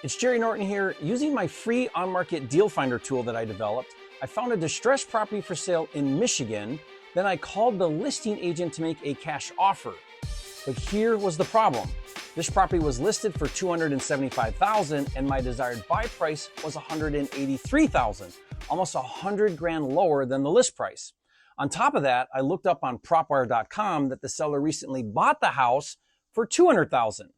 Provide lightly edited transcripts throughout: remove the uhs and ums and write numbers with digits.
It's Jerry Norton here. Using my free on-market deal finder tool that I developed, I found a distressed property for sale in Michigan. Then I called the listing agent to make a cash offer. But here was the problem. This property was listed for $275,000 and my desired buy price was $183,000, almost $100,000 lower than the list price. On top of that, I looked up on propwire.com that the seller recently bought the house for $200,000.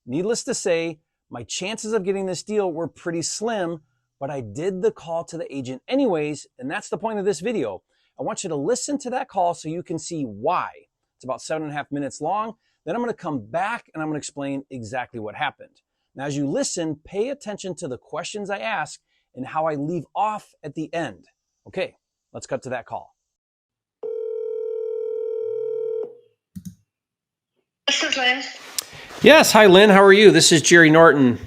Needless to say, my chances of getting this deal were pretty slim, but I did the call to the agent anyways, and that's the point of this video. I want you to listen to that call so you can see why. It's about 7.5 minutes long. Then I'm going to come back and I'm going to explain exactly what happened. Now, as you listen, pay attention to the questions I ask and how I leave off at the end. Okay, let's cut to that call. This is Lynn. Yes, hi Lynn, how are you? This is Jerry Norton.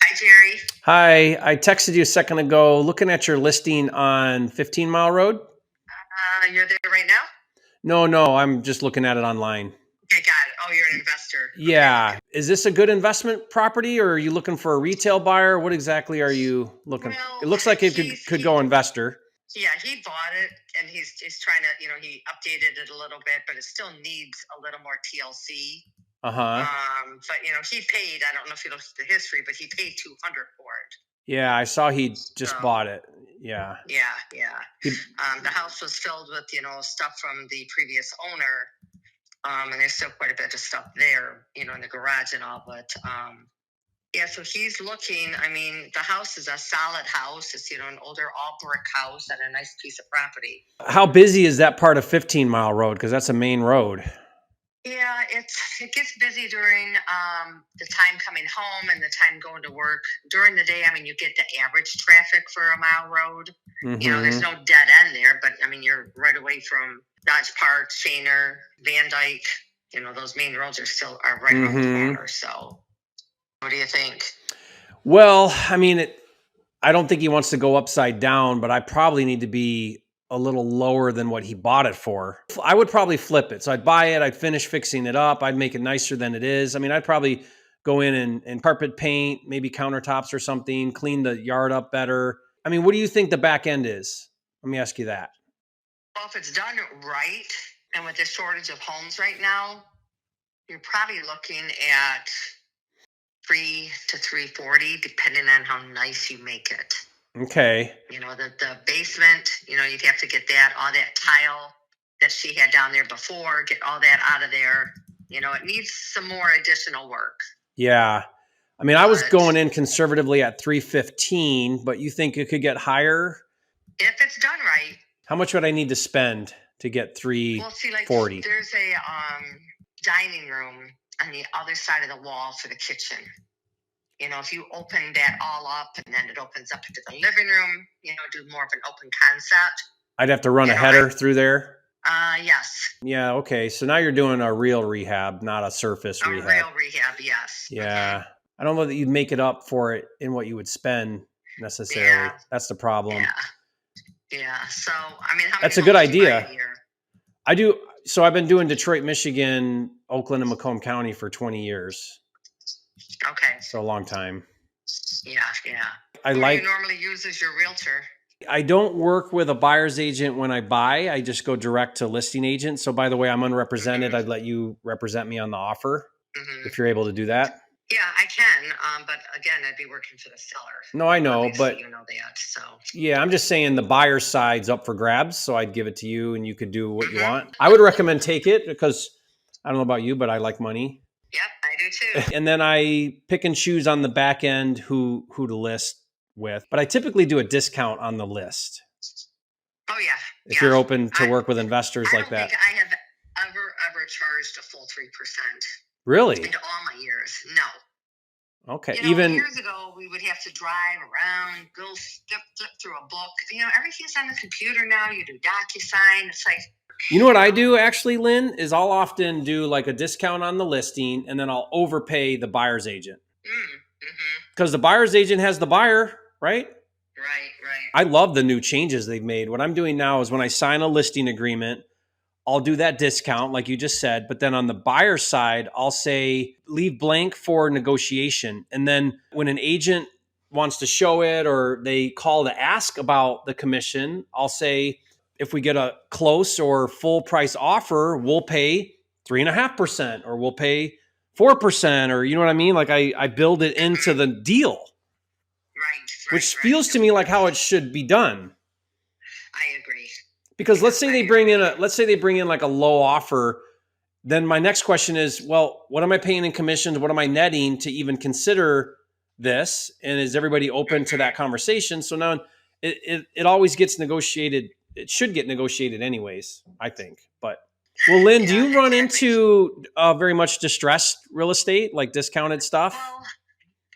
Hi, Jerry. Hi, I texted you a second ago looking at your listing on 15 Mile Road. You're there right now? No, I'm just looking at it online. Okay, got it. Oh, you're an investor. Yeah. Okay. Is this a good investment property or are you looking for a retail buyer? What exactly are you looking for? Well, It looks like it could go investor. Yeah, he bought it and he's trying to, he updated it a little bit, but it still needs a little more TLC. Uh-huh. But he paid, I don't know if you looked at the history, but he paid $200 for it. Yeah, I saw he just bought it. Yeah. Yeah. The house was filled with, stuff from the previous owner. And there's still quite a bit of stuff there, in the garage and all, but, yeah, so he's looking, the house is a solid house. It's, an older all brick house and a nice piece of property. How busy is that part of 15 Mile Road? Because that's a main road. Yeah, it gets busy during the time coming home and the time going to work. During the day, you get the average traffic for a mile road. Mm-hmm. There's no dead end there, but you're right away from Dodge Park, Shaner, Van Dyke. Those main roads are right around the corner. So, what do you think? Well, I don't think he wants to go upside down, but I probably need to be a little lower than what he bought it for. I would probably flip it. So I'd buy it, I'd finish fixing it up, I'd make it nicer than it is. I'd probably go in and carpet paint, maybe countertops or something, clean the yard up better. What do you think the back end is? Let me ask you that. Well, if it's done right, and with the shortage of homes right now, you're probably looking at $3 to $340, depending on how nice you make it. Okay. The basement, you'd have to get all that tile that she had down there before, get all that out of there. It needs some more additional work. Yeah. I was going in conservatively at 315, but you think it could get higher? If it's done right. How much would I need to spend to get 340? There's a dining room on the other side of the wall for the kitchen. If you open that all up and then it opens up into the living room, do more of an open concept. I'd have to run a header through there? Yes. Yeah, okay. So now you're doing a real rehab, not a surface rehab. A real rehab, yes. Yeah. Okay. I don't know that you'd make it up for it in what you would spend necessarily. Yeah. That's the problem. Yeah. So, how that's a good idea. I do. So I've been doing Detroit, Michigan, Oakland, and Macomb County for 20 years. Okay. So a long time. Yeah. Who do you normally use as your realtor? I don't work with a buyer's agent when I buy. I just go direct to listing agent. So by the way, I'm unrepresented. Mm-hmm. I'd let you represent me on the offer if you're able to do that. Yeah, I can. But again, I'd be working for the seller. No, I know, but you know that. So yeah, I'm just saying the buyer's side's up for grabs. So I'd give it to you and you could do what you want. I would recommend take it because I don't know about you, but I like money. Yep, I do too. And then I pick and choose on the back end who to list with. But I typically do a discount on the list. Oh, yeah. If you're open to work with investors like that. I don't think I have ever charged a full 3%. Really? In all my years. No. Okay. Even years ago, we would have to drive around, go flip through a book. Everything's on the computer now. You do DocuSign. It's like... You know what I do actually, Lynn, is I'll often do like a discount on the listing and then I'll overpay the buyer's agent. Because the buyer's agent has the buyer, right? Right. I love the new changes they've made. What I'm doing now is when I sign a listing agreement, I'll do that discount like you just said, but then on the buyer side, I'll say leave blank for negotiation. And then when an agent wants to show it or they call to ask about the commission, I'll say if we get a close or full price offer, we'll pay 3.5% or we'll pay 4%, or you know what I mean? Like I build it into the deal. Which feels to me like how it should be done. I agree. Because let's say they bring in like a low offer, then my next question is, well, what am I paying in commissions? What am I netting to even consider this? And is everybody open to that conversation? So now it always gets negotiated. It should get negotiated anyways, I think. But well, Lynn, do you run into very much distressed real estate, like discounted stuff? Well,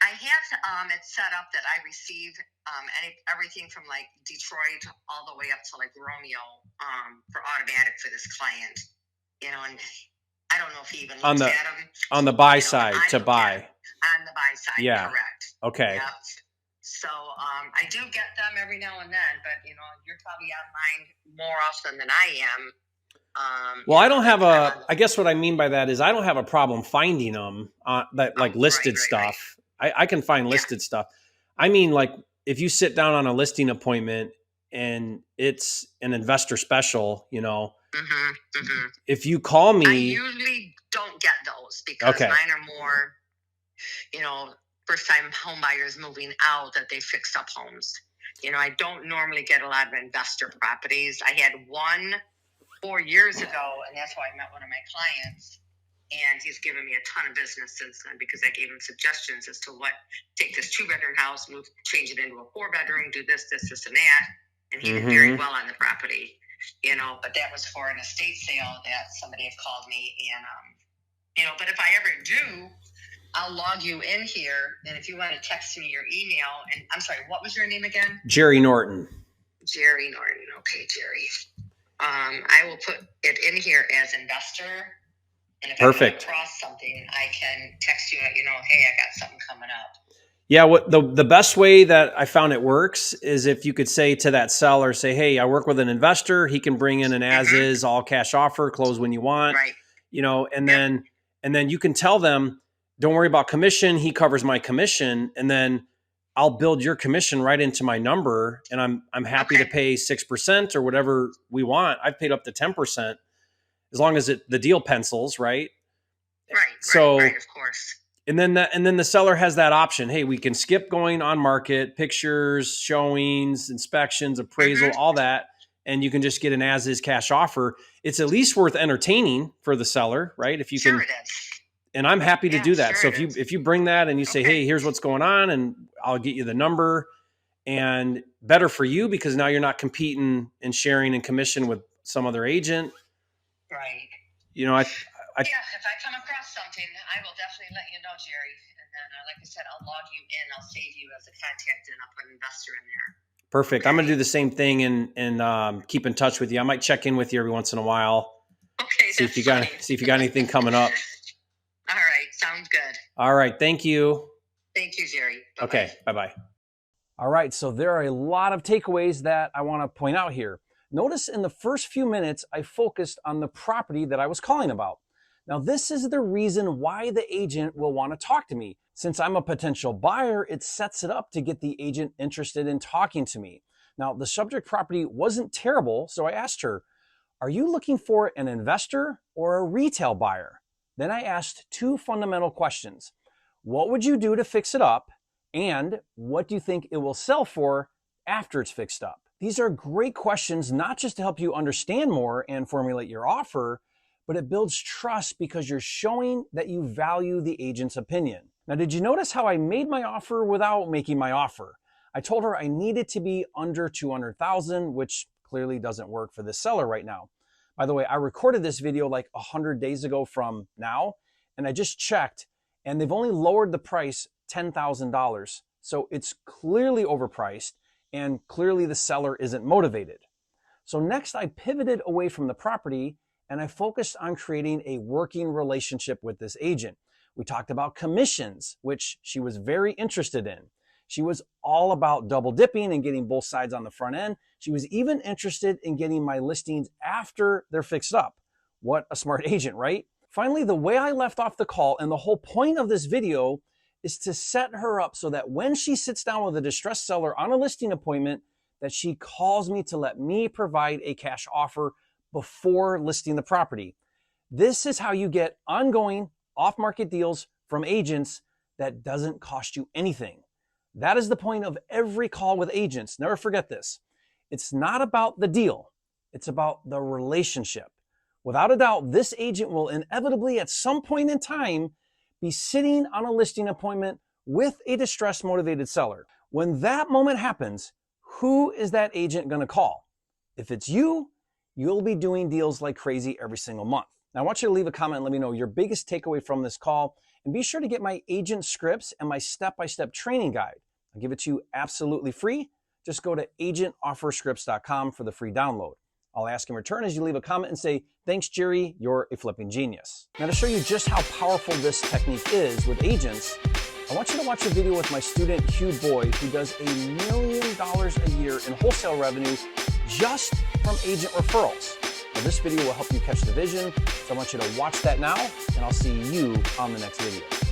I have it set up that I receive everything from like Detroit all the way up to like Romeo for automatic for this client, you know, and I don't know if he even looks at them. On the buy side to buy. On the buy side, yeah. Correct. Okay. Yep. So I do get them every now and then, but you know, you're probably online more often than I am. Well, I don't have I guess what I mean by that is I don't have a problem finding them listed stuff. Right. I can find listed stuff. I mean, like if you sit down on a listing appointment and it's an investor special, you know, if you call me, I usually don't get those because mine are more, you know, first time home buyers moving out that they fixed up homes. You know, I don't normally get a lot of investor properties. I had one 4 years ago, and that's how I met one of my clients. And he's given me a ton of business since then because I gave him suggestions as to what, take this 2-bedroom house, change it into a 4-bedroom, do this, and that. And he did very well on the property, you know, but that was for an estate sale that somebody had called me. And, you know, but if I ever do, I'll log you in here. And if you want to text me your email, and I'm sorry, what was your name again? Jerry Norton. Jerry Norton. Okay, Jerry. I will put it in here as investor. And if Perfect. I come across something, I can text you and let you know, hey, I got something coming up. Yeah, what the best way that I found it works is if you could say to that seller, say, hey, I work with an investor. He can bring in an as-is, all cash offer, close when you want. Right. You know, and then you can tell them, don't worry about commission. He covers my commission, and then I'll build your commission right into my number, and I'm happy to pay 6% or whatever we want. I've paid up to 10%. As long as the deal pencils, right? Right. So, right, of course. And then the seller has that option. Hey, we can skip going on market, pictures, showings, inspections, appraisal, all that, and you can just get an as-is cash offer. It's at least worth entertaining for the seller, right? If you can. It is. And I'm happy to do that. Sure so if you bring that and you say, hey, here's what's going on, and I'll get you the number, and better for you because now you're not competing and sharing in commission with some other agent. Right. You know, if I come across something, I will definitely let you know, Jerry. And then, like I said, I'll log you in. I'll save you as a contact, and I'll put an investor in there. Perfect. Okay. I'm going to do the same thing and keep in touch with you. I might check in with you every once in a while. Okay. See if you got anything coming up. All right. Sounds good. All right. Thank you. Thank you, Jerry. Bye-bye. Okay. Bye-bye. All right. So there are a lot of takeaways that I want to point out here. Notice in the first few minutes, I focused on the property that I was calling about. Now, this is the reason why the agent will want to talk to me. Since I'm a potential buyer, it sets it up to get the agent interested in talking to me. Now, the subject property wasn't terrible, so I asked her, are you looking for an investor or a retail buyer? Then I asked 2 fundamental questions. What would you do to fix it up? And what do you think it will sell for after it's fixed up? These are great questions, not just to help you understand more and formulate your offer, but it builds trust because you're showing that you value the agent's opinion. Now, did you notice how I made my offer without making my offer? I told her I needed to be under $200,000, which clearly doesn't work for this seller right now. By the way, I recorded this video like 100 days ago from now, and I just checked, and they've only lowered the price $10,000. So it's clearly overpriced, and clearly the seller isn't motivated. So next I pivoted away from the property and I focused on creating a working relationship with this agent. We talked about commissions, which she was very interested in. She was all about double dipping and getting both sides on the front end. She was even interested in getting my listings after they're fixed up. What a smart agent, right? Finally, the way I left off the call and the whole point of this video is to set her up so that when she sits down with a distressed seller on a listing appointment, that she calls me to let me provide a cash offer before listing the property. This is how you get ongoing off-market deals from agents that doesn't cost you anything. That is the point of every call with agents. Never forget this. It's not about the deal. It's about the relationship. Without a doubt, this agent will inevitably at some point in time be sitting on a listing appointment with a distressed motivated seller. When that moment happens, who is that agent going to call? If it's you, you'll be doing deals like crazy every single month. Now, I want you to leave a comment and let me know your biggest takeaway from this call. And be sure to get my agent scripts and my step-by-step training guide. I'll give it to you absolutely free. Just go to agentofferscripts.com for the free download. I'll ask in return as you leave a comment and say, thanks, Jerry, you're a flipping genius. Now, to show you just how powerful this technique is with agents, I want you to watch a video with my student, Hugh Boyd, who does $1 million a year in wholesale revenue just from agent referrals. Now, this video will help you catch the vision, so I want you to watch that now, and I'll see you on the next video.